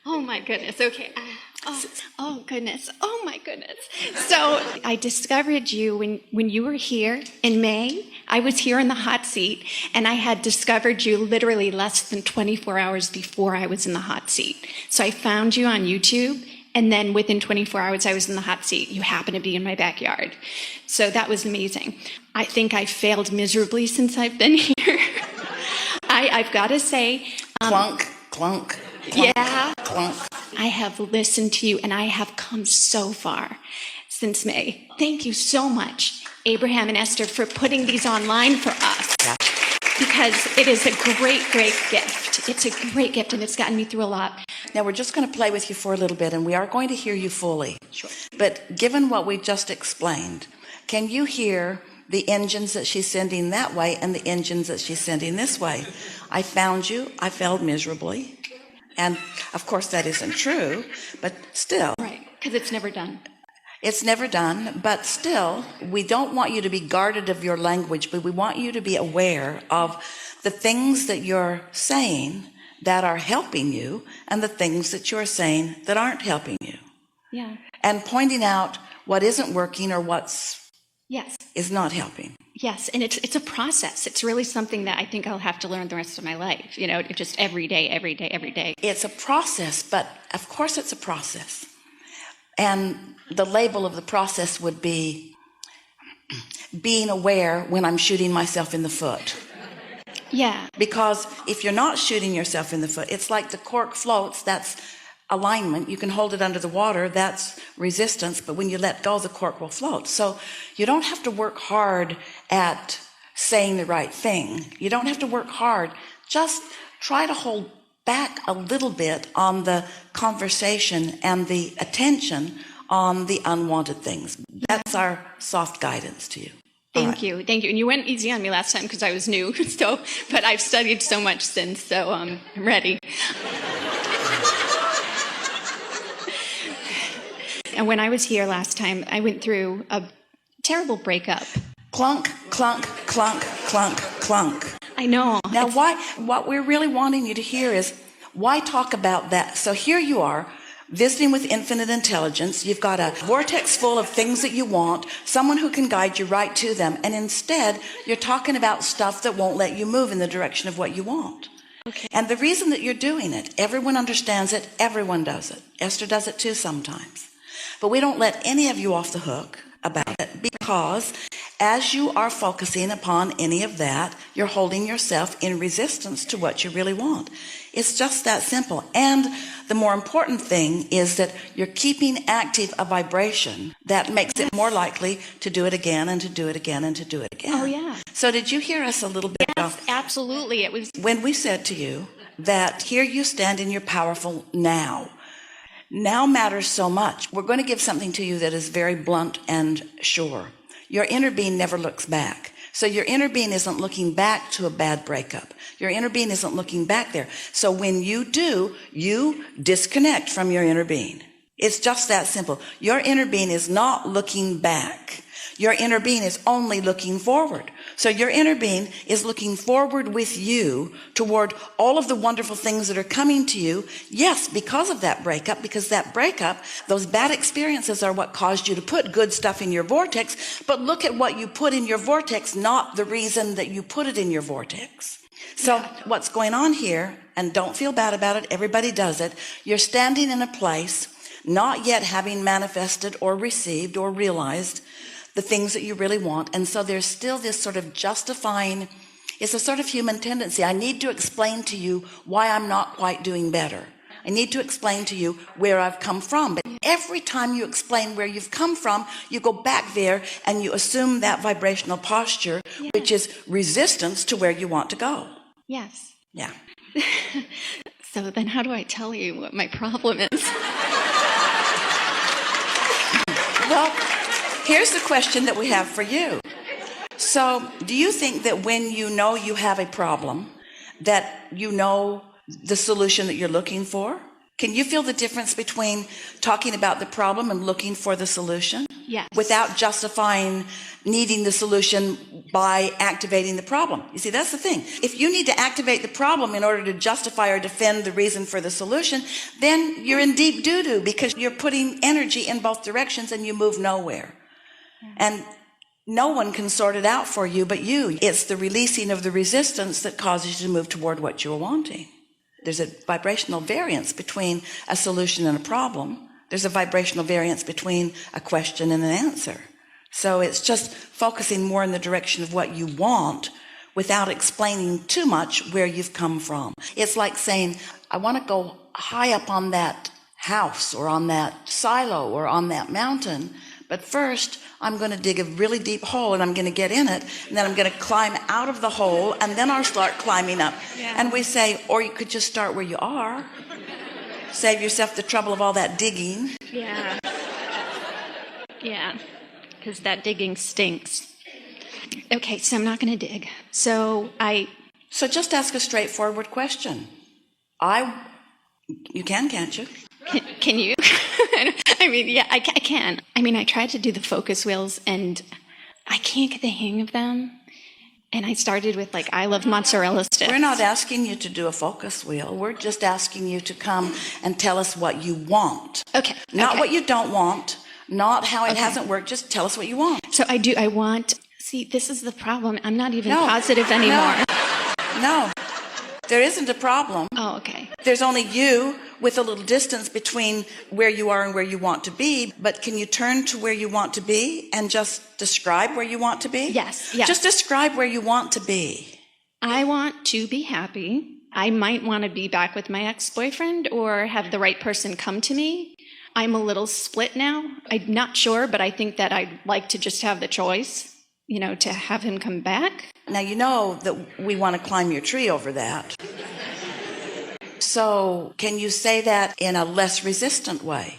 Oh my goodness. Okay. Oh goodness. Oh my goodness. So I discovered you when you were here in May. I was here in the hot seat, and I had discovered you literally less than 24 hours before I was in the hot seat. So I found you on YouTube, and then within 24 hours I was in the hot seat. You happened to be in my backyard. So that was amazing. I think I failed miserably since I've been here. I've got to say... clunk, clunk. Yeah. Clunk. I have listened to you, and I have come so far since May. Thank you so much, Abraham and Esther, for putting these online for us. Yeah. Because it is a great, great gift. It's a great gift, and it's gotten me through a lot. Now we're just going to play with you for a little bit, and we are going to hear you fully. Sure. But given what we just explained, can you hear the engines that she's sending that way and the engines that she's sending this way? I found you. I failed miserably. And of course that isn't true, but still. Right, because it's never done. It's never done, but still, we don't want you to be guarded of your language, but we want you to be aware of the things that you're saying that are helping you and the things that you're saying that aren't helping you. Yeah. And pointing out what isn't working or Yes. is not helping. Yes, and it's a process. It's really something that I think I'll have to learn the rest of my life, just every day, every day, every day. It's a process, but of course it's a process. And the label of the process would be being aware when I'm shooting myself in the foot. Yeah. Because if you're not shooting yourself in the foot, it's like the cork floats, that's alignment. You can hold it under the water, that's resistance, but when you let go, the cork will float. So you don't have to work hard at saying the right thing. You don't have to work hard. Just try to hold back a little bit on the conversation and the attention on the unwanted things. That's our soft guidance to you. Thank you. And you went easy on me last time because I was new, but I've studied so much since, so I'm ready. And when I was here last time, I went through a terrible breakup. Clunk, clunk, clunk, clunk, clunk. I know. Now, what we're really wanting you to hear is, why talk about that? So here you are, visiting with infinite intelligence. You've got a vortex full of things that you want, someone who can guide you right to them. And instead, you're talking about stuff that won't let you move in the direction of what you want. Okay. And the reason that you're doing it, everyone understands it, everyone does it. Esther does it too sometimes. But we don't let any of you off the hook about it, because as you are focusing upon any of that, you're holding yourself in resistance to what you really want. It's just that simple. And the more important thing is that you're keeping active a vibration that makes it more likely to do it again and to do it again and to do it again. Oh, yeah. So did you hear us a little bit? Yes, absolutely. It was when we said to you that here you stand in your powerful now. Now matters so much. We're going to give something to you that is very blunt and sure. Your inner being never looks back. So your inner being isn't looking back to a bad breakup. Your inner being isn't looking back there. So when you do, you disconnect from your inner being. It's just that simple. Your inner being is not looking back. Your inner being is only looking forward. So your inner being is looking forward with you toward all of the wonderful things that are coming to you. Yes, because of that breakup, because that breakup, those bad experiences are what caused you to put good stuff in your vortex. But look at what you put in your vortex, not the reason that you put it in your vortex. So what's going on here, and don't feel bad about it, everybody does it. You're standing in a place, not yet having manifested or received or realized the things that you really want. And so there's still this sort of justifying, it's a sort of human tendency. I need to explain to you why I'm not quite doing better. I need to explain to you where I've come from. But every time you explain where you've come from, you go back there and you assume that vibrational posture, which is resistance to where you want to go. Yes. Yeah. So then how do I tell you what my problem is? Well, here's the question that we have for you. So do you think that when you know you have a problem, that you know the solution that you're looking for? Can you feel the difference between talking about the problem and looking for the solution? Yes. without justifying needing the solution by activating the problem. You see, that's the thing. If you need to activate the problem in order to justify or defend the reason for the solution, then you're in deep doo-doo because you're putting energy in both directions and you move nowhere. And no one can sort it out for you but you. It's the releasing of the resistance that causes you to move toward what you're wanting. There's a vibrational variance between a solution and a problem. There's a vibrational variance between a question and an answer. So it's just focusing more in the direction of what you want without explaining too much where you've come from. It's like saying, I want to go high up on that house or on that silo or on that mountain, but first I'm going to dig a really deep hole and I'm going to get in it, and then I'm going to climb out of the hole, and then I'll start climbing up. Yeah. And we say, or you could just start where you are. Save yourself the trouble of all that digging. Yeah. Yeah. Because that digging stinks. Okay, so I'm not going to dig. So just ask a straightforward question. You can, can't you? Can you? I mean, yeah, I can. I mean, I tried to do the focus wheels, and I can't get the hang of them. And I started with, like, I love mozzarella sticks. We're not asking you to do a focus wheel. We're just asking you to come and tell us what you want. Okay. Not what you don't want, not how it hasn't worked. Just tell us what you want. So I want, see, this is the problem. I'm not even positive anymore. No. There isn't a problem. Oh, okay. There's only you with a little distance between where you are and where you want to be. But can you turn to where you want to be and just describe where you want to be? Yes. Just describe where you want to be. I want to be happy. I might want to be back with my ex-boyfriend or have the right person come to me. I'm a little split now. I'm not sure, but I think that I'd like to just have the choice, to have him come back. Now, you know that we want to climb your tree over that. So can you say that in a less resistant way?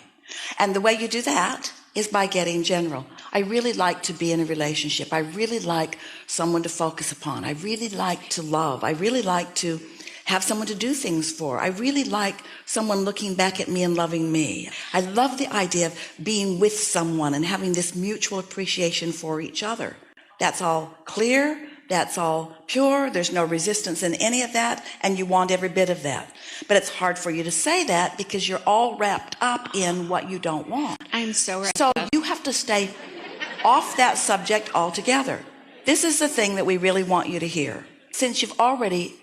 And the way you do that is by getting general. I really like to be in a relationship. I really like someone to focus upon. I really like to love. I really like to have someone to do things for. I really like someone looking back at me and loving me. I love the idea of being with someone and having this mutual appreciation for each other. That's all clear. That's all pure. There's no resistance in any of that, and you want every bit of that. But it's hard for you to say that because you're all wrapped up in what you don't want. I'm so wrapped up. So you have to stay off that subject altogether. This is the thing that we really want you to hear. Since you've already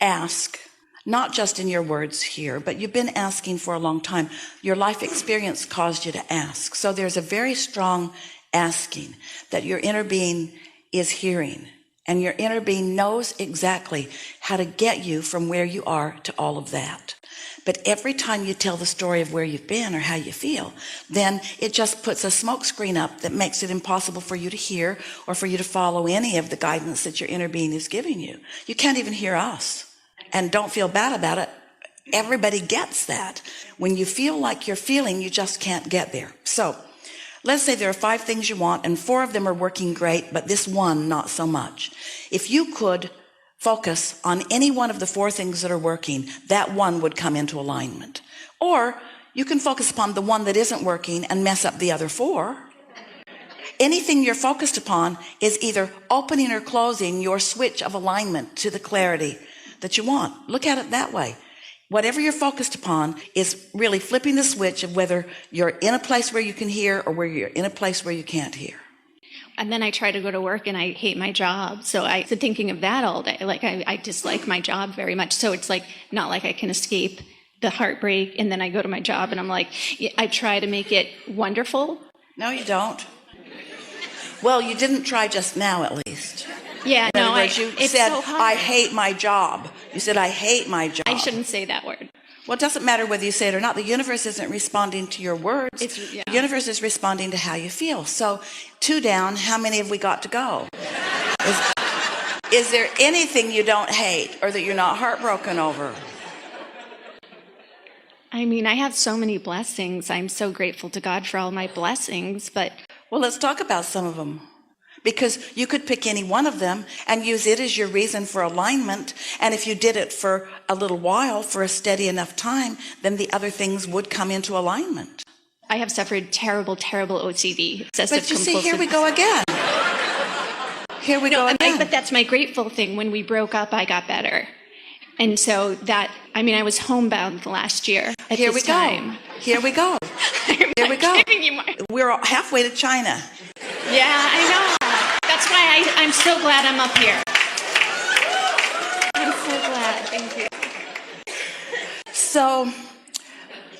asked, not just in your words here, but you've been asking for a long time, your life experience caused you to ask. So there's a very strong asking that your inner being is hearing. And your inner being knows exactly how to get you from where you are to all of that. But every time you tell the story of where you've been or how you feel, then it just puts a smoke screen up that makes it impossible for you to hear or for you to follow any of the guidance that your inner being is giving you. You can't even hear us. And don't feel bad about it. Everybody gets that. When you feel like you're feeling, you just can't get there. So let's say there are 5 things you want and 4 of them are working great, but this one, not so much. If you could focus on any one of the 4 things that are working, that one would come into alignment. Or you can focus upon the one that isn't working and mess up the other 4. Anything you're focused upon is either opening or closing your switch of alignment to the clarity that you want. Look at it that way. Whatever you're focused upon is really flipping the switch of whether you're in a place where you can hear or where you're in a place where you can't hear. And then I try to go to work and I hate my job. So I've been thinking of that all day. Like I dislike my job very much. So it's like not like I can escape the heartbreak. And then I go to my job and I'm like, I try to make it wonderful. No, you don't. Well, you didn't try just now, at least. Yeah, in no, other words, you said, so hard. I hate my job. You said, I hate my job. I shouldn't say that word. Well, it doesn't matter whether you say it or not. The universe isn't responding to your words. The universe is responding to how you feel. So 2 down, how many have we got to go? Is there anything you don't hate or that you're not heartbroken over? I mean, I have so many blessings. I'm so grateful to God for all my blessings, but... Well, let's talk about some of them. Because you could pick any one of them and use it as your reason for alignment. And if you did it for a little while, for a steady enough time, then the other things would come into alignment. I have suffered terrible OCD, obsessive But you compulsive. see, here we go again. Here we go again. But that's my grateful thing. When we broke up, I got better. And so that, I mean, I was homebound last year at Here this we time. go. Here we go. I'm Here we not go. kidding you, Mark. We're halfway to China. Yeah, I know. That's why I'm so glad I'm up here. I'm so glad. Thank you. So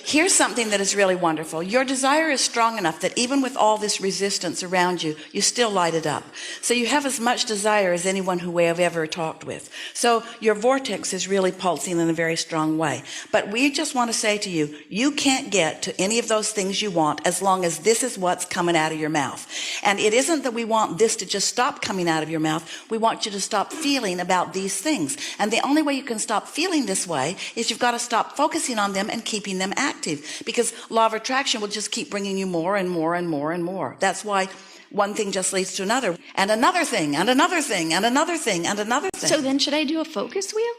here's something that is really wonderful. Your desire is strong enough that even with all this resistance around you, you still light it up. So you have as much desire as anyone who we have ever talked with. So your vortex is really pulsing in a very strong way. But we just want to say to you, you can't get to any of those things you want as long as this is what's coming out of your mouth. And it isn't that we want this to just stop coming out of your mouth. We want you to stop feeling about these things. And the only way you can stop feeling this way is you've got to stop focusing on them and keeping them active. Because law of attraction will just keep bringing you more and more and more and more. That's why one thing just leads to another, and another thing, and another thing, and another thing, and another thing. So then should I do a focus wheel?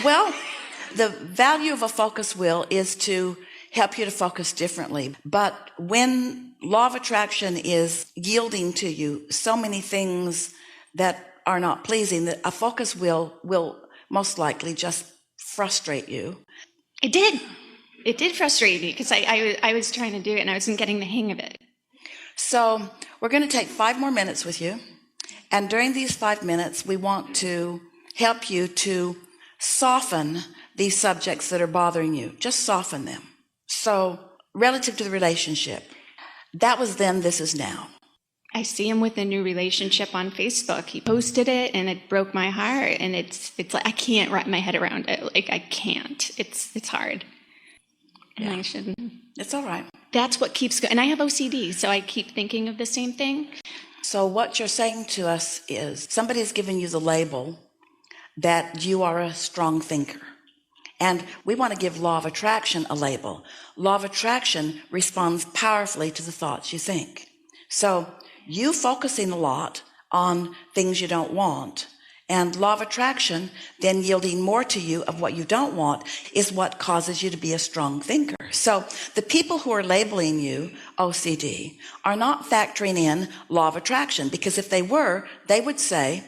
Well, the value of a focus wheel is to help you to focus differently. But when law of attraction is yielding to you so many things that are not pleasing, that a focus wheel will most likely just frustrate you. It did. It did frustrate me because I was trying to do it and I wasn't getting the hang of it. So we're going to take 5 more minutes with you. And during these 5 minutes, we want to help you to soften these subjects that are bothering you. Just soften them. So relative to the relationship, that was then, this is now. I see him with a new relationship on Facebook. He posted it and it broke my heart. And it's like, I can't wrap my head around it. Like, I can't. It's hard. And Yeah. I shouldn't. It's all right. That's what keeps going. And I have OCD, so I keep thinking of the same thing. So what you're saying to us is somebody's given you the label that you are a strong thinker. And we want to give law of attraction a label. Law of attraction responds powerfully to the thoughts you think. So you focusing a lot on things you don't want, and law of attraction then yielding more to you of what you don't want is what causes you to be a strong thinker. So the people who are labeling you OCD are not factoring in law of attraction, because if they were, they would say,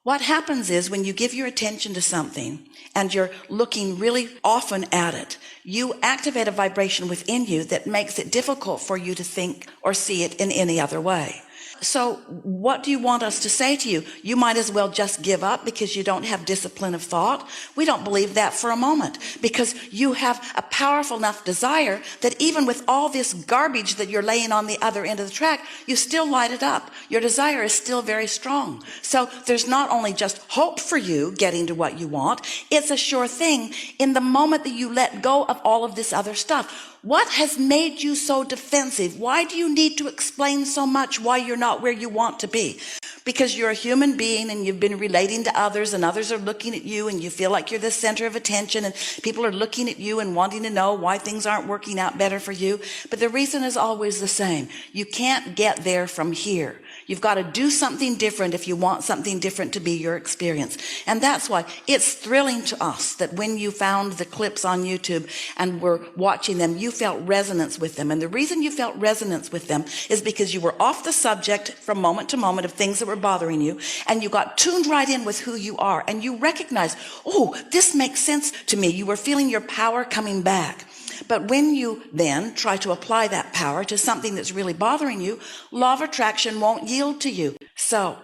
what happens is when you give your attention to something and you're looking really often at it, you activate a vibration within you that makes it difficult for you to think or see it in any other way. So what do you want us to say to you? You might as well just give up because you don't have discipline of thought. We don't believe that for a moment, because you have a powerful enough desire that even with all this garbage that you're laying on the other end of the track, you still light it up. Your desire is still very strong. So there's not only just hope for you getting to what you want, it's a sure thing in the moment that you let go of all of this other stuff. What has made you so defensive? Why do you need to explain so much why you're not where you want to be? Because you're a human being and you've been relating to others, and others are looking at you and you feel like you're the center of attention, and people are looking at you and wanting to know why things aren't working out better for you. But the reason is always the same. You can't get there from here. You've got to do something different if you want something different to be your experience. And that's why it's thrilling to us that when you found the clips on YouTube and were watching them, you felt resonance with them. And the reason you felt resonance with them is because you were off the subject from moment to moment of things that were bothering you, and you got tuned right in with who you are, and you recognized, oh, this makes sense to me. You were feeling your power coming back. But when you then try to apply that power to something that's really bothering you, law of attraction won't yield to you. So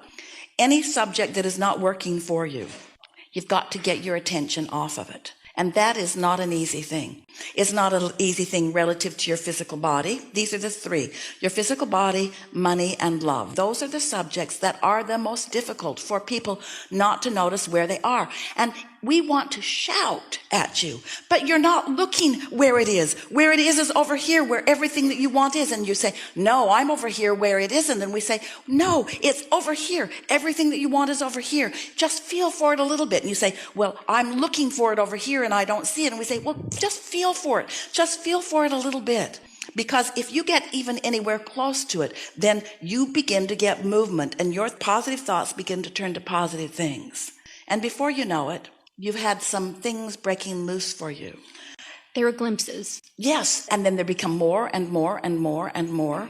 any subject that is not working for you, you've got to get your attention off of it. And that is not an easy thing. It's not an easy thing relative to your physical body. These are the 3. Your physical body, money, and love. Those are the subjects that are the most difficult for people not to notice where they are. And we want to shout at you, but you're not looking where it is. Where it is over here, where everything that you want is. And you say, no, I'm over here where it isn't. And we say, no, it's over here. Everything that you want is over here. Just feel for it a little bit. And you say, well, I'm looking for it over here and I don't see it. And we say, well, just feel for it. Just feel for it a little bit. Because if you get even anywhere close to it, then you begin to get movement, and your positive thoughts begin to turn to positive things. And before you know it, you've had some things breaking loose for you. There were glimpses. Yes. And then there become more and more and more and more.